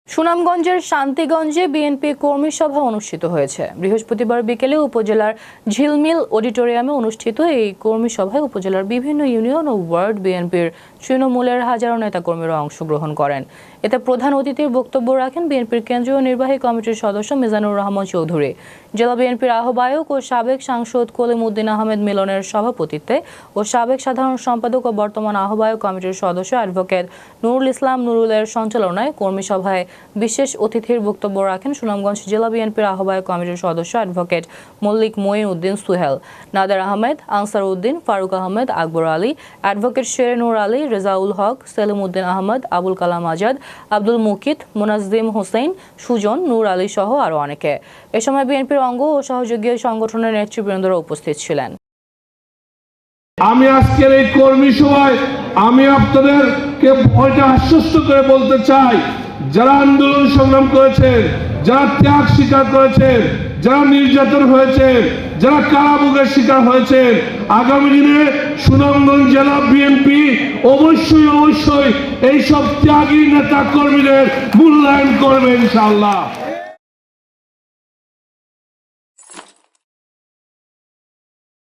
সুনামগঞ্জের শান্তিগঞ্জে বিএনপি কর্মী সভা অনুষ্ঠিত হয়েছে। বৃহস্পতিবার বিকেলে উপজেলার ঝিলমিল অডিটোরিয়ামে অনুষ্ঠিত এই কর্মী সভায় উপজেলার বিভিন্ন ইউনিয়ন ও ওয়ার্ড বিএনপির তৃণমূলের হাজারো নেতাকর্মীরা অংশগ্রহণ করেন। এতে প্রধান অতিথির বক্তব্য রাখেন বিএনপির কেন্দ্রীয় নির্বাহী কমিটির সদস্য মিজানুর রহমান চৌধুরী। জেলা বিএনপির আহ্বায়ক ও সাবেক সাংসদ কলিমউদ্দিন আহমেদ মিলনের সভাপতিত্বে ও সাবেক সাধারণ সম্পাদক ও বর্তমান আহ্বায়ক কমিটির সদস্য অ্যাডভোকেট নুরুল ইসলাম নুরুলের সঞ্চালনায় কর্মী সভায় বিশেষ অতিথির বক্তব্য রাখেন সুনামগঞ্জ জেলা বিএনপির আহ্বায়ক কমিটির সদস্য advocate Mallick Moin Uddin Suhel, Nader Ahmed, answer Uddin, Faruk Ahmed, Akbar Ali, advocate Sherenur Ali, Rezaul Haque, Selim Uddin Ahmad, Abul Kalam Azad, Abdul Mukit, মুনাজ্জিম Hossain, Sujan, নূর আলী সহ আরও অনেকে। এ সময় বিএনপির অঙ্গ ও সহযোগী সংগঠনের নেতৃবৃন্দরা উপস্থিত ছিলেন। আমি আজকের এই কর্মী সভায় আমি আপনাদেরকে আশ্বস্ত করে বলতে চাই, যারা আন্দোলন সংগ্রাম করেছেন, যারা ত্যাগ স্বীকার করেছেন, যারা নির্যাতন হয়েছে, যারা কারাভোগের শিকার হয়েছেন, আগামী দিনে সুনামগঞ্জ জেলা বিএনপি অবশ্যই এইসব ত্যাগী নেতা কর্মীদের মূল্যায়ন করবে ইনশাআল্লাহ।